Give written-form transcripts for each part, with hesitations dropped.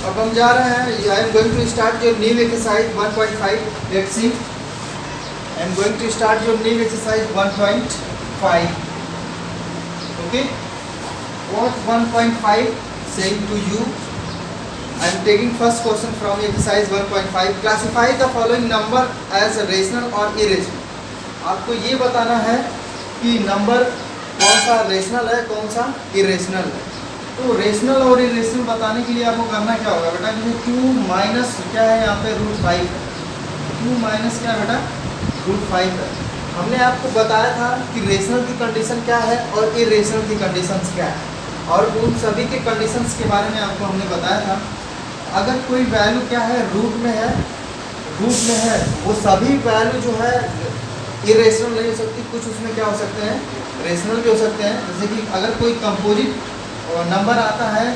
अब हम जा रहे हैं, I am going to start your new exercise 1.5. Let's see, I am going to start your new exercise 1.5. Okay, what 1.5 saying to you? I am taking first question from exercise 1.5. Classify the following number as rational or irrational. आपको ये बताना है कि number कौन सा rational है, कौन सा इरेशनल है. तो रेशनल और इरेशनल बताने के लिए आपको करना क्या होगा बेटा, जैसे 2 माइनस क्या है यहाँ पे √5 है. 2 माइनस क्या बेटा √5 है. हमने आपको बताया था कि रेशनल की कंडीशन क्या है और इरेशनल की कंडीशंस क्या है, और उन सभी के कंडीशंस के बारे में आपको हमने बताया था. अगर कोई वैल्यू क्या है रूट में है, वो सभी वैल्यू जो है इरेशनल नहीं हो सकती, कुछ उसमें क्या हो सकते हैं रेशनल भी हो सकते हैं. जैसे कि अगर कोई कंपोजिट नंबर आता है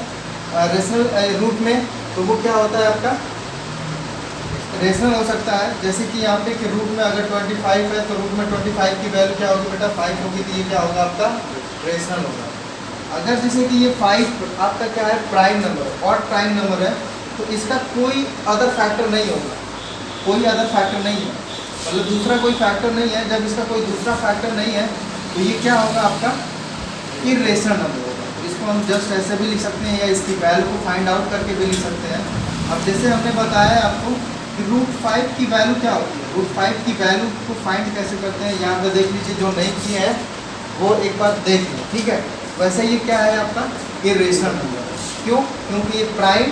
रेशनल रूट में, तो वो क्या होता है आपका रेशनल हो सकता है. जैसे कि यहाँ पे कि रूट में अगर 25 है तो रूट में 25 की वैल्यू क्या होगी बेटा 5 होगी, तो ये क्या होगा आपका रेशनल होगा. अगर जैसे कि ये 5 आपका क्या है prime number, odd prime number है, तो इसका कोई अदर फैक्टर नहीं होगा, कोई अदर फैक्टर नहीं है, मतलब दूसरा कोई फैक्टर नहीं है. जब इसका कोई दूसरा फैक्टर नहीं है तो ये क्या होगा आपका इरेशनल नंबर होगा. इसको हम जस्ट ऐसे भी लिख सकते हैं या इसकी वैल्यू को फाइंड आउट करके भी लिख सकते हैं. अब जैसे हमने बताया आपको कि √5 की वैल्यू क्या होती है, √5 की वैल्यू को फाइंड कैसे करते हैं, यहाँ पर देख लीजिए, जो नहीं किए हैं वो एक बार देख लीजिए. ठीक है, वैसे ये क्या है आपका इरेशनल नंबर. क्यों? क्योंकि ये प्राइम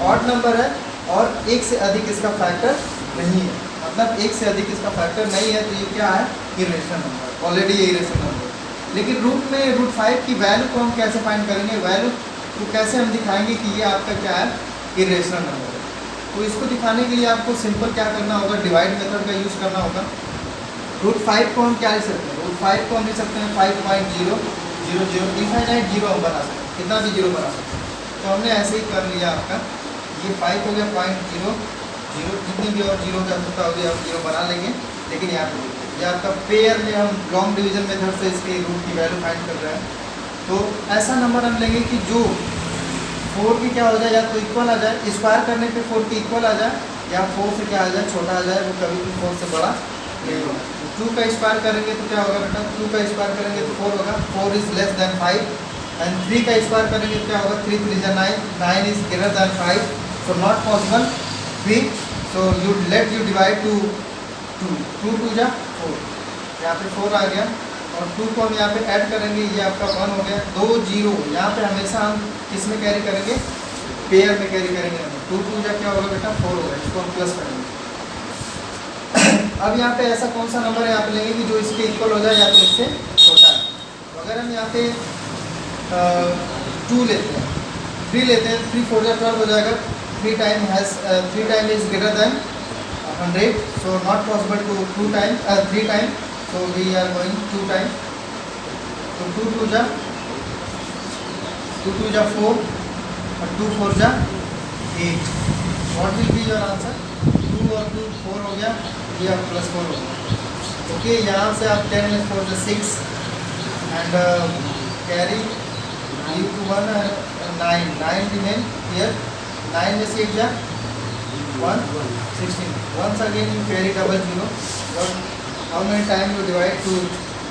ऑड नंबर है और एक से अधिक इसका फैक्टर नहीं है, मतलब एक से अधिक इसका फैक्टर नहीं है, तो ये क्या है इरेशनल नंबर. ऑलरेडी ये इरेशनल नंबर. लेकिन रूट में √5 की वैल्यू को हम कैसे फाइंड करेंगे, वैल्यू को कैसे हम दिखाएंगे कि ये आपका क्या है इरेशनल नंबर है. तो इसको दिखाने के लिए आपको सिंपल क्या करना होगा, डिवाइड मेथड का यूज़ करना होगा. √5 को हम क्या लिख सकते हैं, √5 को हम लिख सकते हैं 5.000. इनफाइनाइट जीरो हम बना सकते हैं, कितना भी जीरो बना सकते हैं. तो हमने ऐसे ही कर लिया आपका, ये 5 हो गया 0.00, जितनी भी और जीरो का होता होगी हम जीरो बना लेंगे. लेकिन यहाँ पे ये आपका पेयर में हम लॉन्ग डिवीजन मेथड से इसके रूट की वैल्यू फाइंड कर रहे हैं. तो ऐसा नंबर हम लेंगे कि जो 4 की क्या हो जाए, या तो इक्वल आ जाए, स्क्वायर करने पे 4 की इक्वल आ जाए, या 4 से क्या आ जाए छोटा आ जाए, वो कभी भी 4 से बड़ा नहीं होगा. 2 का स्क्वायर करेंगे तो क्या होगा बेटा, 2 का स्क्वायर करेंगे तो 4 होगा, 4 इज लेस देन 5. एंड 3 का स्क्वायर करेंगे तो क्या होगा, 3 3 is 9, 9 is greater then 5. So not possible 3. So you let you divide two 2, 2 2 जा 4, यहाँ पे 4 आ गया, और 2 को हम यहाँ पे ऐड करेंगे, ये आपका 1 हो गया. 2 0 यहाँ पे हमेशा हम किस में कैरी करेंगे, पेयर में कैरी करेंगे. 2 2 जा क्या होगा बेटा 4 होगा, इसको हम प्लस करेंगे. अब यहाँ पे ऐसा कौन सा नंबर है यहाँ पे लेंगे कि जो इसके इक्वल हो जाए या तो इससे छोटा है. तो अगर हम यहाँ पे 2 लेते हैं, 3 लेते हैं, 3 4 जा 12 हो जाएगा. 3 time is greater than 100, so not possible to 3 time, so we are going 2 time. तो 2 2 जा 4 और 2 4 जा 8. What will be your answer, 2 और 2 4 हो गया, ये आप +4 हो गया. ओके, यहाँ से आप 10 में 4 जा 6 and carry you to 1 9 remain here. 9 में 6 जा 1 16. Once again you carry double 0. How many times you divide to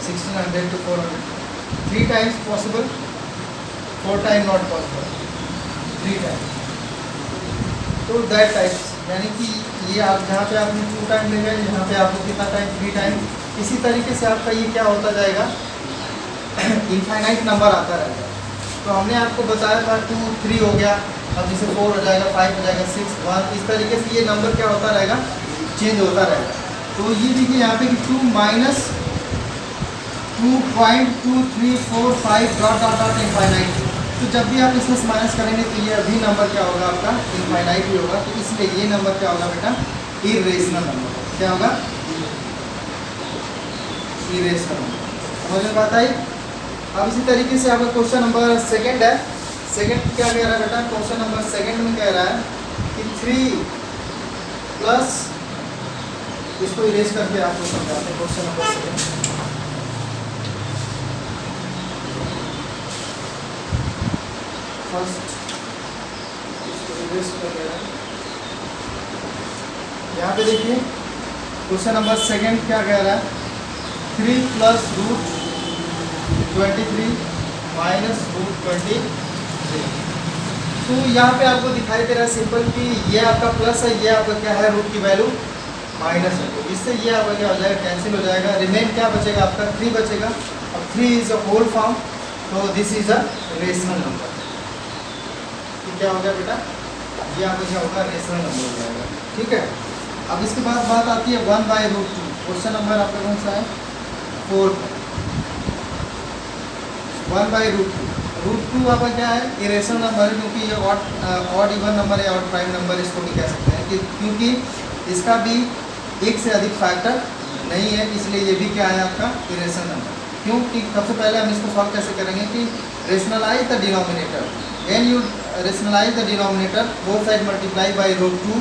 1600 to 400? 3 times possible, 4 times not possible, 3 times. तो that types, यानी कि ये आप जहाँ पे आपने 2 टाइम ले गए, यहाँ पे आपको कितना टाइम 3 टाइम. इसी तरीके से आपका ये क्या होता जाएगा इनफाइनाइट नंबर आता रहेगा. तो हमने आपको बताया था 2 3 हो गया, अब जैसे 4 हो जाएगा, 5 हो जाएगा, 6 1, इस तरीके से ये नंबर क्या होता रहेगा चेंज होता रहेगा. तो ये देखिए यहाँ पे कि 2 minus 2.2345 dot dot dot infinite. तो जब भी आप इसमें माइनस करेंगे तो ये अभी नंबर क्या होगा आपका इनफाइनाइट ही होगा. तो इसलिए ये नंबर क्या होगा बेटा इरेशनल नंबर. क्या होगा इरेशनल नंबर. समझ में बात आई. अब इसी तरीके से आपका क्वेश्चन नंबर सेकंड है. सेकंड क्या कह रहा है बेटा, क्वेश्चन नंबर सेकंड में कह रहा है कि 3 प्लस, इसको इरेज करके आपको समझाते हैं. क्वेश्चन नंबर सेकंड फर्स्ट, इसको रेस्ट वगैरह। यहाँ पे देखिए क्वेश्चन नंबर सेकंड क्या कह रहा है, 3 प्लस रूट 23 माइनस रूट 23। तो यहाँ पे आपको दिखाई दे रहा है सिंपल कि ये आपका प्लस है, ये आपका क्या है, रूट की वैल्यू माइनस है। तो इससे ये आपका क्या हो जाएगा, कैंसिल हो जाएगा। रिमेन क्या बचेगा आपका, 3 बचेगा। अब 3 इज अ होल फॉर्म, तो this is a rational number. तो क्या हो गया बेटा, ये आपका क्या होगा, रेशनल नंबर हो जाएगा। ठीक है। अब इसके बाद बात आती है 1/√2। क्वेश्चन नंबर आपका कौन सा है, 4। 1/√2। √2 आपका क्या है, इरेशनल नंबर है, क्योंकि ये ऑड इवन नंबर है, ऑड प्राइम नंबर इसको भी कह सकते हैं कि क्योंकि इसका भी एक से अधिक फैक्टर नहीं है, इसलिए ये भी क्या है आपका इरेशनल नंबर। क्योंकि सबसे पहले हम इसको सॉल्व कैसे करेंगे कि rationalise the denominator. When you rationalise the denominator, both side multiply by √2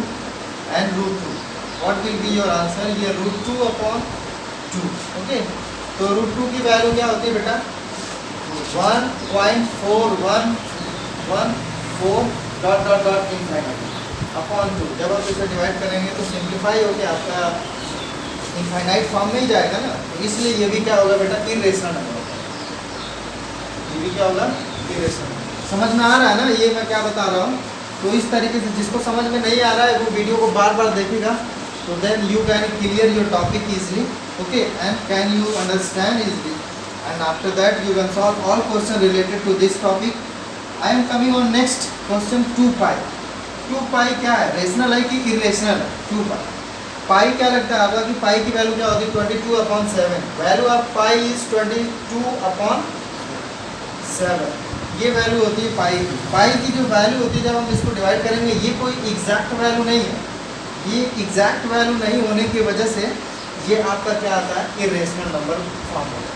and √2, what will be your answer, ये √2/2। ओके, तो √2 की वैल्यू क्या होती है बेटा, 1.4114 जब आप इसे डिवाइड करेंगे तो सिंप्लीफाई होकर आपका इनफाइनाइट फॉर्म में ही जाएगा ना, तो इसलिए ये भी क्या होगा बेटा, इरेशनल नंबर होगा। ये भी क्या होगा, इरेशनल। समझ में आ रहा है ना ये मैं क्या बता रहा हूँ। तो इस तरीके से जिसको समझ में नहीं आ रहा है वो वीडियो को बार बार देखेगा, तो then you can clear your topic easily, okay, and can you understand easily, and after that you can solve all question related to this topic. I am coming on next question, 2π। 2π क्या है, rational है कि irrational है, 2π। पाई क्या लगता है आपका कि पाई की वैल्यू क्या होती है, 22/7। Value of pi is 22/7। ये वैल्यू होती है पाई की। पाई की जो वैल्यू होती है जब हम इसको डिवाइड करेंगे, ये कोई एग्जैक्ट वैल्यू नहीं है, ये एग्जैक्ट वैल्यू नहीं होने की वजह से ये आपका क्या आता है, इरेशनल नंबर फॉर्म होता है।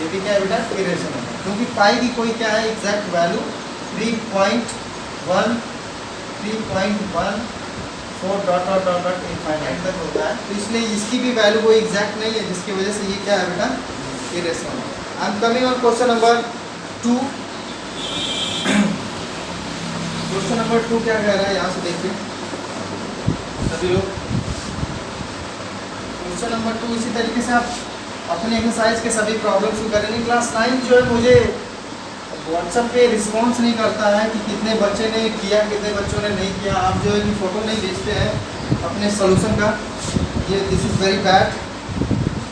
ये भी क्या है बेटा, इरेशनल नंबर, क्योंकि पाई की कोई क्या है एग्जैक्ट वैल्यू 3.1 3.14 इनफाइनाइट तक होता है, तो इसलिए इसकी भी वैल्यू कोई एग्जैक्ट नहीं है, जिसकी वजह से ये क्या है बेटा, irrational number. I am coming on question number 2। Question number 2 क्या कह रहा है, यहाँ से देखिए सभी लोग। क्वेश्चन नंबर 2 इसी तरीके से आप अपने एक्सरसाइज के सभी प्रॉब्लम्स को करेंगे। क्लास 9 जो है मुझे व्हाट्सएप पे रिस्पांस नहीं करता है कि कितने बच्चे ने किया, कितने बच्चों ने नहीं किया। आप जो है कि फ़ोटो नहीं भेजते हैं अपने सोल्यूशन का, ये दिस इज़ वेरी बैड।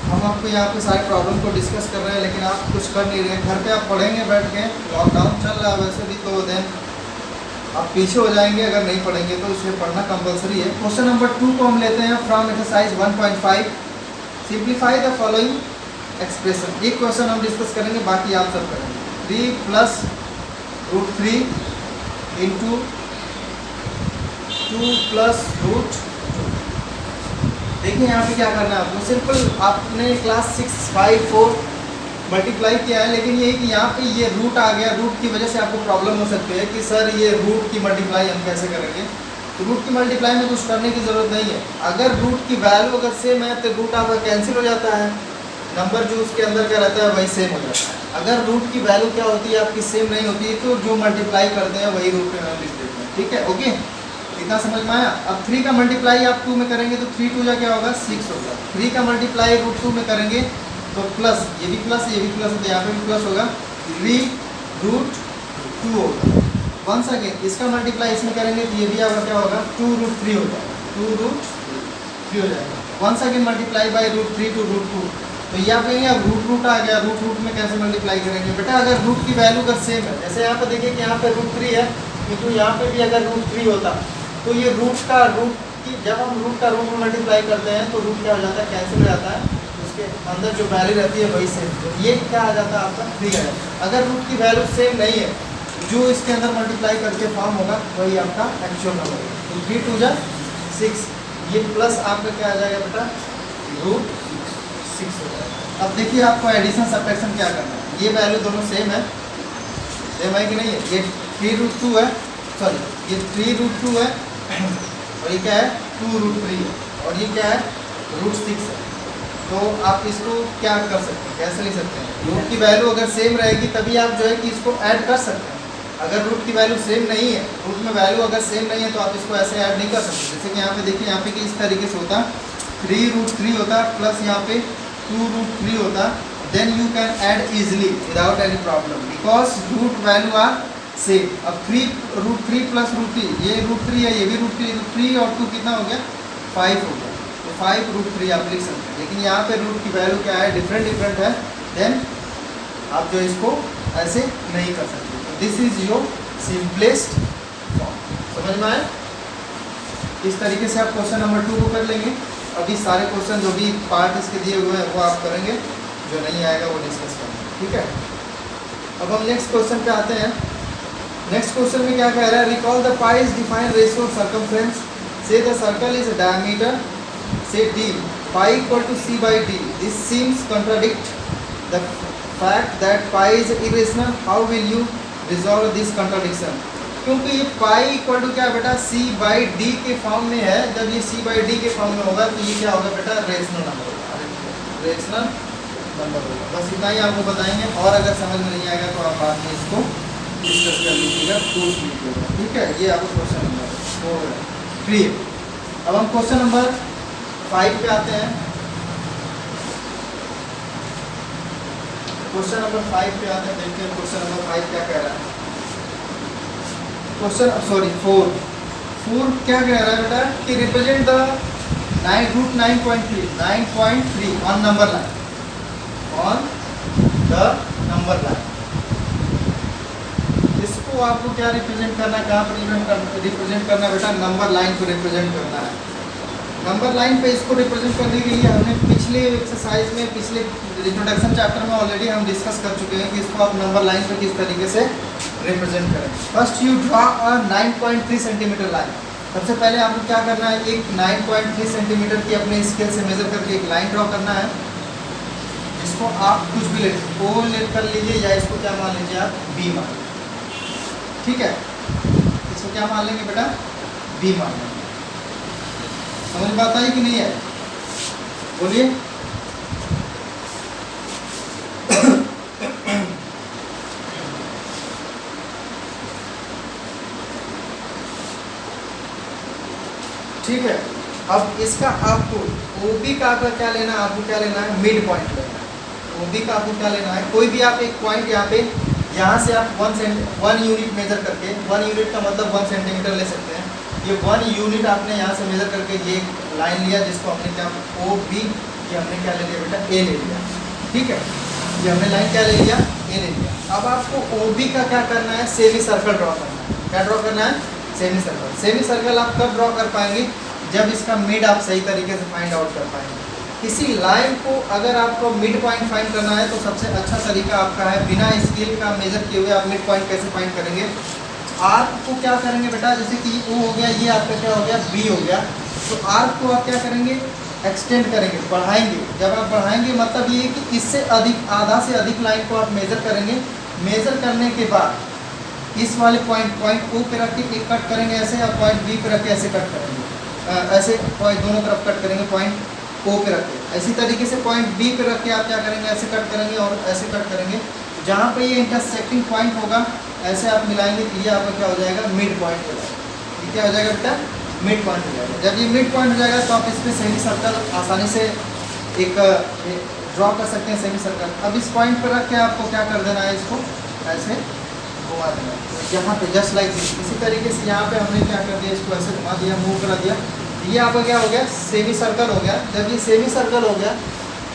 हम आपको यहाँ पे सारे प्रॉब्लम को डिस्कस कर रहे हैं, लेकिन आप कुछ कर नहीं रहे हैं। घर पे आप पढ़ेंगे बैठ के, लॉकडाउन चल रहा है वैसे भी, तो देन आप पीछे हो जाएंगे अगर नहीं पढ़ेंगे, तो इसलिए पढ़ना कंपलसरी है। क्वेश्चन नंबर 2 को हम लेते हैं from exercise 1.5। Simplify the following expression. एक क्वेश्चन हम डिस्कस करेंगे, बाकी आप सब करेंगे। 3 + √3 इंटू 2 + √2। देखिए यहाँ पे क्या करना है आपको, सिंपल आपने क्लास 6, 5, 4 मल्टीप्लाई किया है, लेकिन ये कि यहाँ पे ये रूट आ गया। रूट की वजह से आपको प्रॉब्लम हो सकती है कि सर ये रूट की मल्टीप्लाई हम कैसे करेंगे। तो रूट की मल्टीप्लाई में कुछ करने की ज़रूरत नहीं है। अगर रूट की वैल्यू अगर सेम है तो रूट आपका कैंसिल हो जाता है, नंबर जो उसके अंदर का रहता है वही सेम हो जाता है। अगर रूट की वैल्यू क्या होती है आपकी सेम नहीं होती है, तो जो मल्टीप्लाई करते हैं वही रूट पे हम लिख देते हैं। ठीक है, ओके, इतना समझ में आया। अब 3 का मल्टीप्लाई आप 2 में करेंगे तो 3 2 क्या होगा, 6 होगा। 3 का मल्टीप्लाई √2 में करेंगे तो प्लस, ये भी प्लस, ये भी प्लस, तो यहाँ पे भी प्लस होगा, 3√2 होगा। वंस अगेन इसका मल्टीप्लाई इसमें करेंगे तो ये भी आपका क्या होगा, 2√3 होगा, 2√3 हो जाएगा। Once again multiply by √3 to √2, तो यहाँ पे अब रूट आ गया। रूट में कैसे मल्टीप्लाई करेंगे बेटा, अगर रूट की वैल्यू अगर सेम है, जैसे यहाँ पे देखिए कि यहाँ पे √3 है, किंतु यहाँ पे भी अगर √3 होता तो ये रूट की जब हम रूट में मल्टीप्लाई करते हैं तो रूट क्या हो जाता है, कैंसिल हो जाता है, उसके अंदर जो वैल्यू रहती है वही सेम। तो ये क्या आ जाता है आपका 3 आ जाता है। अगर रूट की वैल्यू सेम नहीं है, जो इसके अंदर मल्टीप्लाई करके फॉर्म होगा वही आपका एक्चुअल नंबर है। तो 3 2 जा 6, ये प्लस आपका क्या आ जाएगा बेटा, √6 हो जाएगा। अब देखिए आपको एडिशन सब्ट्रैक्शन क्या करना है। ये वैल्यू दोनों सेम है कि नहीं है। ये 3√2 है, सॉरी ये 3√2 है और ये क्या है 2√3 है, और ये क्या है √6 है। तो आप इसको क्या कर सकते हैं, कैसे लिख सकते हैं, रूट की वैल्यू अगर सेम रहेगी तभी आप जो है कि इसको ऐड कर सकते हैं। अगर रूट की वैल्यू सेम नहीं है, रूट में वैल्यू अगर सेम नहीं है तो आप इसको ऐसे ऐड नहीं कर सकते। जैसे कि यहाँ पे देखिए, यहाँ पे कि इस तरीके से होता 3√3 होता प्लस यहाँ पे 2√3 होता, then you can add easily without any problem because root value are same. अब 3√3 प्लस √3, ये √3 है, ये भी √3, तो 3 और 2 कितना हो गया 5 हो गया, तो 5√3 आप लिख सकते हैं। लेकिन यहाँ पे रूट की वैल्यू क्या है, डिफरेंट है, देन आप जो इसको ऐसे नहीं कर सकते। This is your simplest form. समझ में आए? इस तरीके से आप क्वेश्चन नंबर 2 को कर लेंगे। अभी सारे क्वेश्चन जो भी पार्ट इसके दिए हुए हैं वो आप करेंगे, जो नहीं आएगा वो डिस्कस करेंगे, ठीक है। अब हम नेक्स्ट क्वेश्चन पे आते हैं। नेक्स्ट क्वेश्चन में क्या कह रहा है, recall the pi is defined ratio of circumference, say the circle is diameter, say d pi equal to c by d। This seems contradict the fact that pi is irrational, how will you resolve this contradiction. क्योंकि ये pi equal to क्या है बेटा, c by D के form में है। जब ये c बाई डी के फॉर्म में होगा तो ये क्या होगा बेटा, रेशनल नंबर होगा, रेशनल नंबर होगा। बस इतना ही आपको बताएंगे, और अगर समझ में नहीं आएगा तो आप बाद में इसको डिस्कस कर लीजिएगा, पूछ लीजिएगा, ठीक है। ये आपको क्वेश्चन नंबर 3। अब हम क्वेश्चन नंबर 5 पे आते हैं। क्वेश्चन नंबर 5 पे आते हैं, देखते हैं क्वेश्चन नंबर 5 क्या कह रहा है। क्वेश्चन 4 क्या कह रहा है बेटा कि represent the √9.3 on number line, on the number line. इसको आपको क्या रिप्रेजेंट करना है, कहाँ पर रिप्रेजेंट करना है बेटा, नंबर लाइन को रिप्रेजेंट करना है। नंबर लाइन पे इसको रिप्रेजेंट करने के लिए हमने पिछले एक्सरसाइज में, पिछले इंट्रोडक्शन चैप्टर में ऑलरेडी हम डिस्कस कर चुके हैं कि इसको आप नंबर लाइन पे किस तरीके से रिप्रेजेंट करें। First you draw a 9.3 centimetre line. सबसे पहले आपको क्या करना है, एक 9.3 सेंटीमीटर की अपने स्केल से मेजर करके एक लाइन ड्रॉ करना है, जिसको आप कुछ भी ले, ओ लेट कर लीजिए या इसको क्या मान लीजिए आप, बी मान लीजिए, ठीक है। इसको क्या मान लेंगे बेटा, बी मान लेंगे। समझ में आता है कि नहीं है, बोलिए। ठीक है। अब इसका आपको OB का आपका क्या लेना है, आपको क्या लेना है, मिड पॉइंट लेना है। OB का आपको क्या लेना है, कोई भी आप एक पॉइंट यहाँ पे, यहाँ से आप 1 यूनिट मेजर करके, 1 यूनिट का मतलब 1 सेंटीमीटर ले सकते हैं। ये 1 यूनिट आपने यहाँ से मेजर करके ये लाइन लिया, जिसको हमने क्या OB, ये हमने क्या ले लिया बेटा, A ले लिया, ठीक है। ये हमने लाइन क्या ले लिया, A ले लिया। अब आपको OB का क्या करना है, सेमी सर्कल ड्रॉ करना है। क्या ड्रॉ करना है, सेमी सर्कल। सेमी सर्कल आप कब ड्रॉ कर पाएंगे, जब इसका मिड आप सही तरीके से फाइंड आउट कर पाएंगे। किसी लाइन को अगर आपको मिड पॉइंट फाइंड करना है तो सबसे अच्छा तरीका आपका है, बिना स्केल का मेजर किए हुए आप मिड पॉइंट कैसे फाइंड करेंगे। आर्क को क्या करेंगे बेटा, जैसे कि O हो गया, ये आपका क्या हो गया, B हो गया, तो आर्क को आप क्या करेंगे, एक्सटेंड करेंगे, बढ़ाएंगे। जब आप बढ़ाएंगे मतलब ये कि इससे अधिक, आधा से अधिक लाइन को आप मेजर करेंगे। मेजर करने के बाद इस वाले पॉइंट O पे रख के एक कट करेंगे ऐसे, और पॉइंट B पे रख के ऐसे कट करेंगे, ऐसे पॉइंट दोनों तरफ कट करेंगे, पॉइंट O पे रख के। इसी तरीके से पॉइंट B पे रख के आप क्या करेंगे, ऐसे कट करेंगे और ऐसे कट करेंगे। जहाँ पे ये इंटरसेक्टिंग पॉइंट होगा ऐसे आप मिलाएंगे, तो ये आपका क्या हो जाएगा, मिड पॉइंट हो जाएगा। ये क्या हो जाएगा बेटा, मिड पॉइंट हो जाएगा। जब ये मिड पॉइंट हो जाएगा तो आप इस पर सेमी सर्कल आसानी से एक ड्रॉ कर सकते हैं, सेमी सर्कल। अब इस पॉइंट पर रख के आपको क्या कर देना है, इसको ऐसे घुमा देना है, यहाँ पे जस्ट लाइक दिस। इसी तरीके से यहाँ पे हमने क्या कर दिया, इसको ऐसे घुमा दिया, मूव करा दिया, ये आपका क्या हो गया, सेमी सर्कल हो गया। जब ये सेमी सर्कल हो गया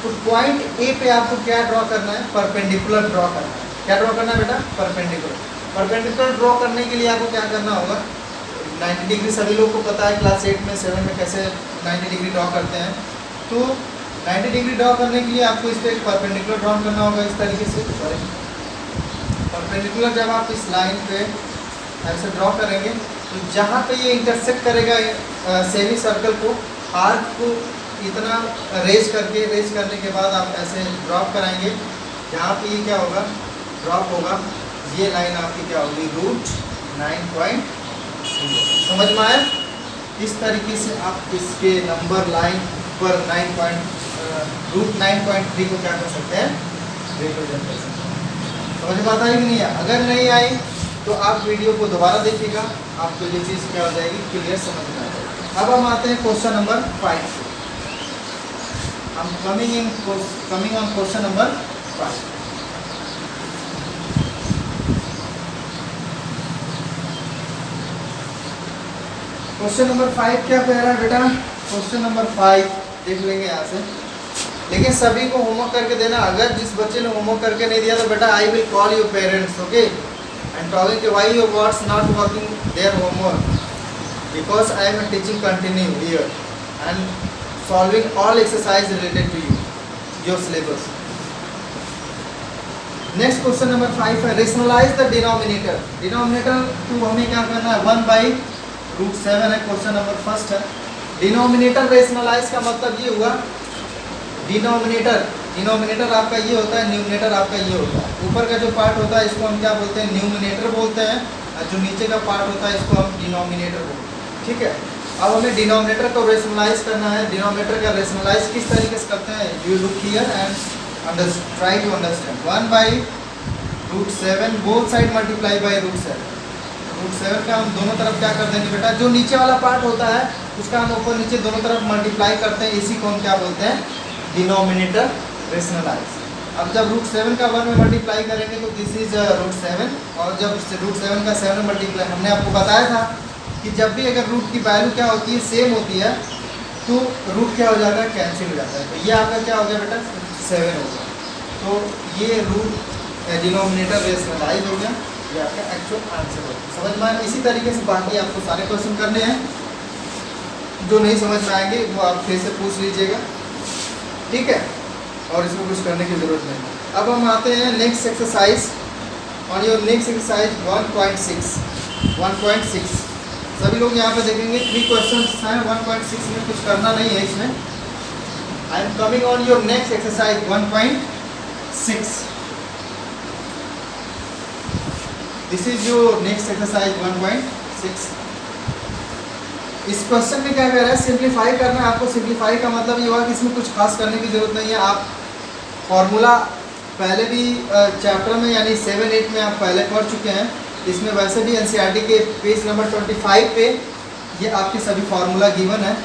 तो पॉइंट A पे आपको क्या ड्रॉ करना है, परपेंडिकुलर ड्रॉ करना है। क्या ड्रॉ करना है बेटा, परपेंडिकुलर। परपेंडिकुलर ड्रॉ करने के लिए आपको क्या करना होगा, 90 डिग्री सभी लोग को पता है, क्लास 8 में 7 में कैसे 90 डिग्री ड्रॉ करते हैं। तो 90 डिग्री ड्रॉ करने के लिए आपको इस पर एक परपेंडिकुलर ड्रॉ करना होगा, इस तरीके से। सॉरी, परपेंडिकुलर जब आप इस लाइन पे ऐसे ड्रॉ करेंगे तो जहाँ पे ये इंटरसेक्ट करेगा सेमी सर्कल को, आर्क को इतना रेज करने के बाद आप ऐसे ड्रॉप कराएंगे। यहाँ पे ये क्या होगा, ड्रॉप होगा, ये लाइन आपकी क्या होगी, √9.3। समझ में आया। इस तरीके से आप इसके नंबर लाइन पर √9.3 को क्या कर सकते हैं, रिप्रेजेंट कर सकते हैं। समझ में आता है कि नहीं है। अगर नहीं आई तो आप वीडियो को दोबारा देखिएगा, आपको ये चीज़ क्या हो जाएगी, क्लियर समझ में आ जाएगी। अब हम आते हैं क्वेश्चन नंबर 5। हम coming on question number 5। Question number 5 क्या कह रहा है बेटा? क्वेश्चन नंबर 5 देख लेंगे यहाँ से, लेकिन सभी को होमवर्क करके देना। अगर जिस बच्चे ने होमवर्क करके नहीं दिया तो बेटा I will call your parents, okay, and talking to why your words not working their homework, because I am teaching continue here and solving all exercise related to you your syllabus. Next question number 5 है rationalise the denominator. Denominator टू हमें क्या करना है, 1/√7 है। Question number first है denominator rationalise का मतलब ये हुआ, डिनोमिनेटर आपका ये होता है, न्यूमिनेटर आपका ये होता है। ऊपर का जो पार्ट होता है इसको हम क्या बोलते हैं, न्यूमिनेटर बोलते हैं, और जो नीचे का पार्ट होता है इसको हम डिनोमिनेटर बोलते हैं, ठीक है। अब हमें डिनोमिनेटर को रेशनलाइज करना है। डिनोमिनेटर का रेशनलाइज किस तरीके से करते हैं, you look here and try to understand. 1/√7 both side multiply by √7। √7 का हम दोनों तरफ क्या कर देंगे बेटा, जो नीचे वाला पार्ट होता है उसका हम ऊपर नीचे दोनों तरफ मल्टीप्लाई करते हैं, इसी को हम क्या बोलते हैं, डिनोमिनेटर रेशनलाइज। अब जब √7 का 1 में मल्टीप्लाई करेंगे तो दिस इज √7, और जब √7 का 7 में मल्टीप्लाई, हमने आपको बताया था कि जब भी अगर रूट की वैल्यू क्या होती है, सेम होती है, तो रूट क्या हो जाता है, कैंसिल हो जाता है। तो ये आपका क्या हो गया बेटा, 7 हो गया। तो ये रूट डिनोमिनेटर रेशनलाइज हो गया, ये आपका एक्चुअल आंसर हो गया। समझ में आया? इसी तरीके से बाकी आपको सारे क्वेश्चन करने हैं, जो नहीं समझ में आएंगे वो आप फिर से पूछ लीजिएगा, ठीक है, और इसमें कुछ करने की ज़रूरत नहीं। अब हम आते हैं next exercise. On your next exercise 1.6 सभी लोग यहाँ पे देखेंगे 3 क्वेश्चंस हैं। 1.6 में कुछ करना नहीं है इसमें। I am coming on your next exercise 1.6। This is your next exercise 1.6। इस क्वेश्चन में क्या कह रहा है, सिंप्लीफाई करना है आपको। सिंप्लीफाई का मतलब ये हुआ कि इसमें कुछ खास करने की जरूरत नहीं है। आप फॉर्मूला पहले भी चैप्टर में यानी 7-8 में आप पहले पढ़ चुके हैं। इसमें वैसे भी एनसीईआरटी के पेज नंबर 25 पे ये आपके सभी फार्मूला गिवन है,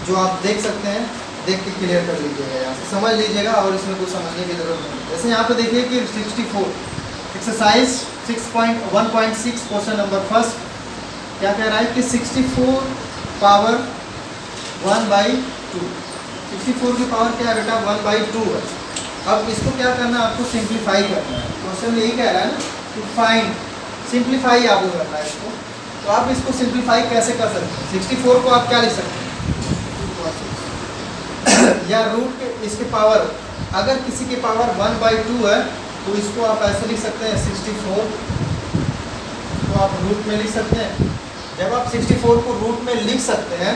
जो आप देख सकते हैं, देख के क्लियर कर लीजिएगा, यहाँ से समझ लीजिएगा, और इसमें कुछ समझने की जरूरत नहीं। जैसे यहाँ पे देखिए कि 64 एक्सरसाइज 1.6 क्वेश्चन नंबर फर्स्ट क्या कह रहा है कि 64 पावर 1/2। 64 की पावर क्या है बेटा, 1/2 है। अब इसको क्या करना है, आपको सिंप्लीफाई करना है। क्वेश्चन यही कह रहा है ना कि फाइंड, सिंप्लीफाई आपको करना है इसको। तो आप इसको सिंप्लीफाई कैसे कर सकते हैं, 64 को आप क्या लिख सकते हैं या रूट इसके पावर, अगर किसी की पावर 1/2 है तो इसको आप ऐसे लिख सकते हैं 64 को आप रूट में लिख सकते हैं। जब आप 64 को रूट में लिख सकते हैं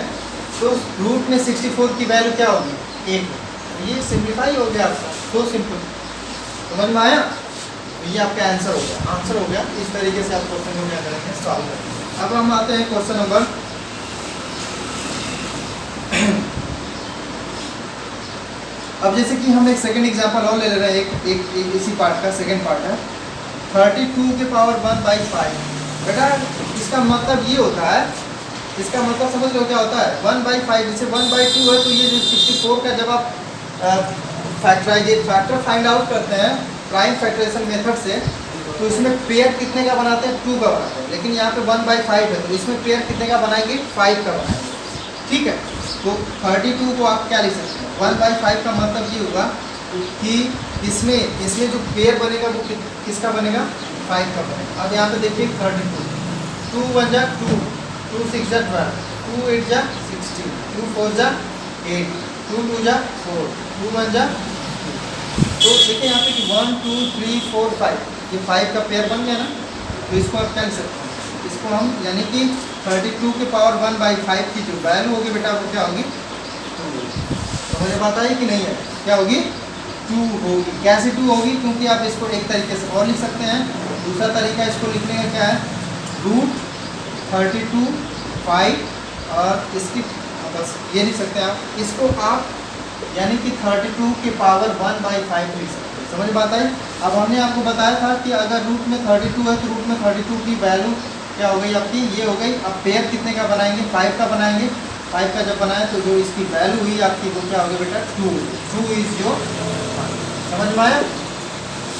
तो रूट में 64 की वैल्यू क्या होगी, 1। ये सिंप्लीफाई हो गया आपका, तो सिंपल। समझ में आया? ये आपका आंसर हो गया। आंसर हो गया। इस तरीके से आप क्वेश्चन को क्या करेंगे, सॉल्व करेंगे। अब हम आते हैं क्वेश्चन नंबर अब जैसे कि हम एक सेकंड एग्जांपल और ले ले रहे हैं, एक इसी पार्ट का सेकंड पार्ट है 32 के पावर 1/5। बेटा इसका मतलब ये होता है, इसका मतलब समझ लो क्या होता है, 1/5 जैसे 1/2 है तो ये जो 64 का जब आप फैक्टर फाइंड आउट करते हैं प्राइम फैक्टराइजेशन मेथड से, तो इसमें पेयर कितने का बनाते हैं, 2 का बनाते हैं। लेकिन यहाँ पे 1/5 है तो इसमें पेयर कितने का बनाएंगे, 5 का बनाएंगे, ठीक है। तो 32 को आप क्या लिख सकते हैं, 1/5 का मतलब ये होगा कि इसमें जो पेयर बनेगा वो किसका बनेगा, 5 का बनेगा। अब यहाँ पे देखिए 32, 2 1 जा 2, 2 6 जा 12, 2 8 जा 16, 2 4 जा 8, 2 2 जा 4, 2 1 जा 2। तो देखिए यहाँ पे कि 1 2 3 4 5, ये 5 का पेयर बन गया ना। तो इसको आप क्या लिख सकते हैं, इसको हम यानी कि 32 के पावर 1/5 की जो वैल्यू होगी बेटा वो क्या होगी, 2। तो मुझे पता है कि नहीं है, क्या होगी, 2 होगी। कैसे 2 होगी, क्योंकि आप इसको एक तरीके से और लिख सकते हैं। दूसरा तरीका इसको लिखने का क्या है, √32 5, और इसकी बस ये लिख सकते हैं आप। इसको आप यानी कि 32 के पावर 1/5 लिख सकते हैं। समझ में आता है। अब हमने आपको बताया था कि अगर रूट में 32 है तो रूट में 32 की वैल्यू क्या हो गई आपकी, ये हो गई। अब पेयर कितने का बनाएंगे, 5 का बनाएंगे। 5 का जब बनाए तो जो इसकी वैल्यू हुई आपकी वो क्या हो गया बेटा, 2 इज जो। समझ में आया,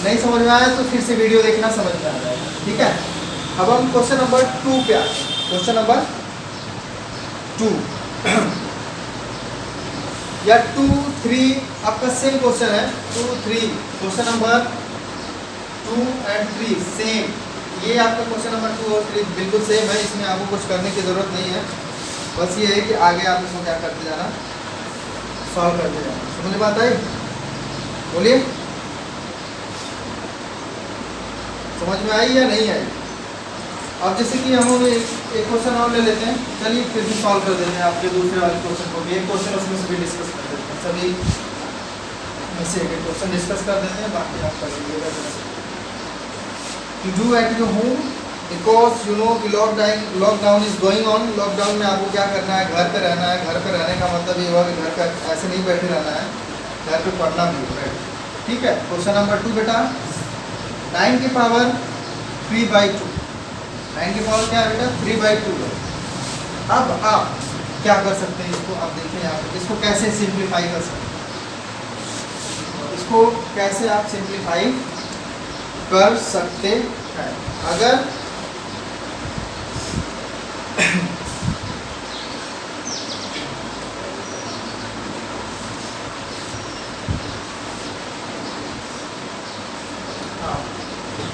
नहीं समझ में आया तो फिर से वीडियो देखना, समझ में आ जाएगा, ठीक है। अब हम क्वेश्चन नंबर 2 पे आते हैं। क्वेश्चन नंबर 2 या 2, 3 आपका सेम क्वेश्चन है। 2, 3 क्वेश्चन नंबर 2 एंड 3 सेम। ये आपका क्वेश्चन नंबर 2 और 3 बिल्कुल सेम है, इसमें आपको कुछ करने की ज़रूरत नहीं है। बस ये है कि आगे आप इसको क्या करते जाना, सॉल्व करते जाना। समझ में आता है, बोलिए समझ में आई या नहीं आई। अब जैसे कि हम एक क्वेश्चन और ले लेते हैं, चलिए फिर भी सॉल्व कर देते हैं आपके दूसरे वाले क्वेश्चन को भी। एक क्वेश्चन उसमें से भी डिस्कस कर देते हैं, सभी में से एक क्वेश्चन डिस्कस कर देते हैं, बाकी आप कर लीजिएगा। To do at your home because you know कि lockdown is going on. Lockdown में आपको क्या करना है, घर पे रहना है। घर पे रहने का मतलब ये हुआ कि घर पे ऐसे नहीं बैठे रहना है, घर पे पढ़ना भी है, ठीक है। क्वेश्चन नंबर 2 बेटा, 9 की पावर 3/2। 9 की पावर क्या है बेटा, 3/2 है। अब आप क्या कर सकते हैं, इसको आप देखिए यहाँ पे, इसको कैसे सिंप्लीफाई कर सकते हैं, इसको कैसे आप सिंप्लीफाई कर सकते हैं। अगर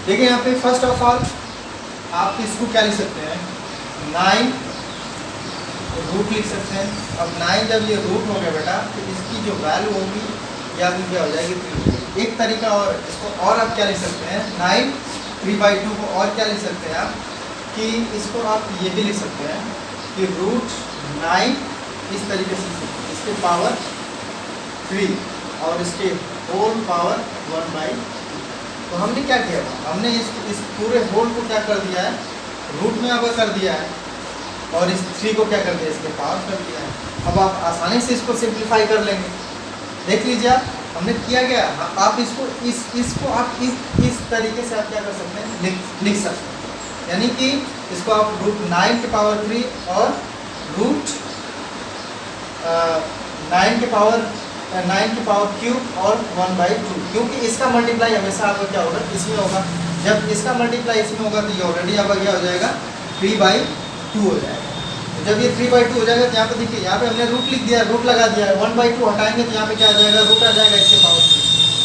देखिए यहाँ पे फर्स्ट ऑफ ऑल आप इसको क्या लिख सकते हैं, 9 रूट लिख सकते हैं। अब 9 जब ये रूट हो गया बेटा तो इसकी जो वैल्यू होगी या फिर क्या हो जाएगी, 3। एक तरीका और इसको और आप क्या लिख सकते हैं, 9 3/2 को और क्या लिख सकते हैं आप, कि इसको आप ये भी लिख सकते हैं कि रूट 9 इस तरीके से, इसके पावर 3 और इसके होल पावर 1/2। तो हमने क्या किया, हमने इस पूरे होल को क्या कर दिया है, रूट में अब कर दिया है, और इस 3 को क्या कर दिया, इसके पावर कर दिया है। अब आप आसानी से इसको सिंप्लीफाई कर लेंगे। देख लीजिए आप, हमने किया गया। आप इसको इसको आप इस तरीके से आप क्या कर सकते हैं, लिख सकते हैं। यानी कि इसको आप रूट 9 के पावर 3 और रूट 9 के पावर क्यूब और 1/2, क्योंकि इसका मल्टीप्लाई हमेशा आपका क्या होगा, इसमें होगा। जब इसका मल्टीप्लाई इसमें होगा तो ये ऑलरेडी आपका क्या हो जाएगा, 3/2 हो जाएगा। तो जब ये 3/2 हो जाएगा तो यहाँ पे देखिए, यहाँ पे हमने रूट लिख दिया, रूट लगा दिया है। 1/2 हटाएंगे तो यहाँ पे क्या आ जाएगा, रूट आ जाएगा इसके पावर 3।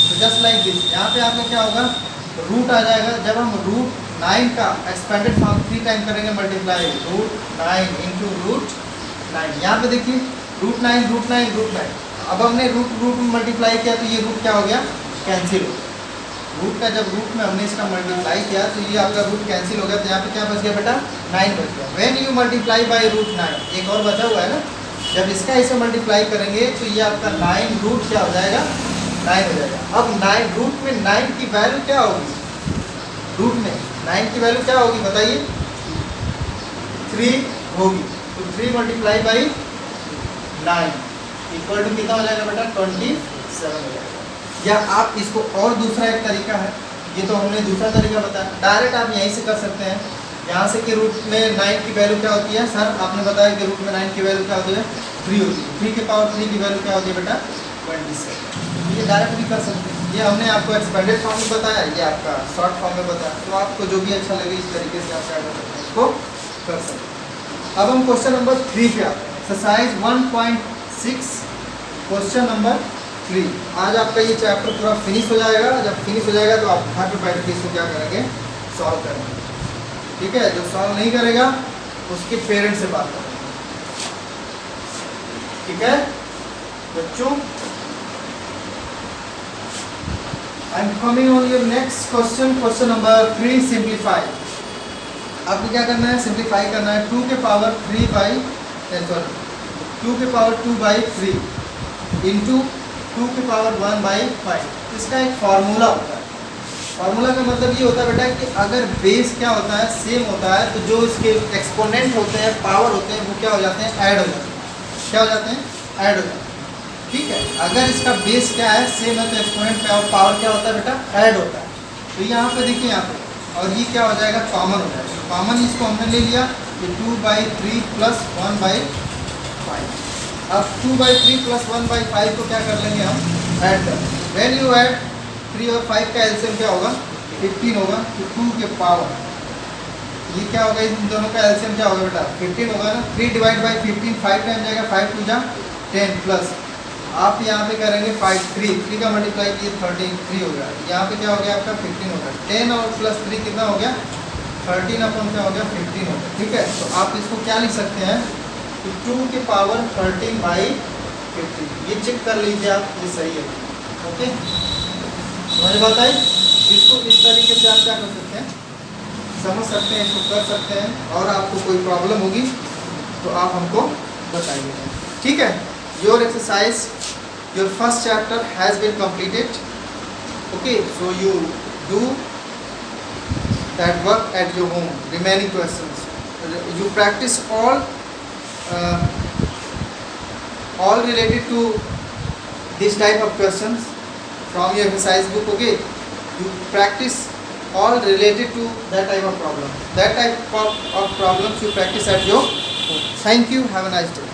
तो जस्ट लाइक दिस, यहाँ पे आपका क्या होगा, रूट आ जाएगा। जब हम रूट 9 का एक्सपेंडेड फॉर्म 3 टाइम करेंगे मल्टीप्लाई, रूट 9 इंटू रूट 9। यहाँ पे देखिए रूट 9 रूट 9 रूट 9। अब हमने रूट में मल्टीप्लाई किया तो ये रूट क्या हो गया, कैंसिल हो गया। रूट का जब रूट में हमने इसका मल्टीप्लाई किया तो ये आपका रूट कैंसिल हो गया। तो यहाँ पे क्या बच गया बेटा, 9 बच गया। When you multiply by root 9, एक और बचा हुआ है ना, जब इसका इसे मल्टीप्लाई करेंगे तो ये आपका 9 रूट क्या हो जाएगा, 9 हो जाएगा। अब 9 रूट में 9 की वैल्यू क्या होगी, रूट में 9 की वैल्यू क्या होगी बताइए, 3 होगी। तो 3 मल्टीप्लाई बाई 9 इक्वल टू कितना हो जाएगा बेटा, 27 हो जाएगा। या आप इसको और दूसरा एक तरीका है, ये तो हमने दूसरा तरीका बताया, डायरेक्ट आप यहीं से कर सकते हैं। यहाँ से कि रूट में 9 की वैल्यू क्या होती है, सर आपने बताया कि रूट में 9 की वैल्यू क्या होती है, 3 होती है। 3 के पावर 3 की वैल्यू क्या होती है बेटा, 27। ये डायरेक्ट भी कर सकते हैं। ये हमने आपको एक्सपेंडेड फॉर्म में बताया, ये आपका शॉर्ट फॉर्म में बताया। तो आपको जो भी अच्छा लगे इस तरीके से आप क्या कर सकते हैं, इसको कर सकते हैं। अब हम क्वेश्चन नंबर 3 पे आते हैं। Exercise 1.6 question number 3। आज आपका ये चैप्टर पूरा फिनिश हो जाएगा। जब फिनिश हो जाएगा तो आप घर पे बैठ के इसको क्या करेंगे, सॉल्व करेंगे, ठीक है। जो सॉल्व नहीं करेगा उसके पेरेंट्स से बात करेंगे, ठीक है बच्चों। I am coming on your next question, question number 3 simplify. आपको क्या करना है, सिंप्लीफाई करना है। 2 के पावर 2/3 इंटू 2 के पावर 1/5। इसका एक फार्मूला होता है। फार्मूला का मतलब ये होता है बेटा कि अगर बेस क्या होता है, सेम होता है, तो जो इसके एक्सपोनेंट होते हैं, पावर होते हैं, वो क्या हो जाते हैं, ऐड हो जाते हैं। क्या हो जाते हैं, ऐड हो जाते हैं। ठीक है। अगर इसका बेस क्या है सेम है तो एक्सपोनेंट पावर क्या होता है बेटा, ऐड होता है। तो यहाँ पे देखिए यहाँ पे, और ये क्या हो जाएगा, कॉमन हो जाएगा। कॉमन इसको हमने ले लिया, ये 2/3 प्लस 1/5। अब 2/3 प्लस 1/5 को क्या कर लेंगे हम, ऐड कर। वैन यू ऐड 3 और 5 का एलसीएम क्या होगा, 15 होगा। तो 2 के पावर, ये क्या होगा, इन दोनों का एलसीएम क्या होगा बेटा, 15 होगा ना। 3 डिवाइड बाई 15, 5 टाइम जाएगा, 5 2 जा 10 प्लस आप यहाँ पे करेंगे 5 3 का मल्टीप्लाई किए 13 हो गया। यहाँ पे क्या हो गया आपका 15 हो गया। 10 और प्लस 3 कितना हो गया, 13 अपन क्या हो गया 15 हो गया। ठीक है, तो आप इसको क्या लिख सकते हैं, तो 2 के पावर 13/15। ये चेक कर लीजिए आप, ये सही है। ओके, समझ बात आई। इसको इस तरीके से आप क्या कर सकते हैं, समझ सकते हैं, इसको कर सकते हैं। और आपको कोई प्रॉब्लम होगी तो आप हमको बताइए। ठीक है, your exercise, your first chapter has been completed. Okay, so you do that work at your home. Remaining questions, you practice all related to this type of questions from your exercise book. Okay, you practice all related to that type of problem. That type of problems you practice at your home. Thank you. Have a nice day.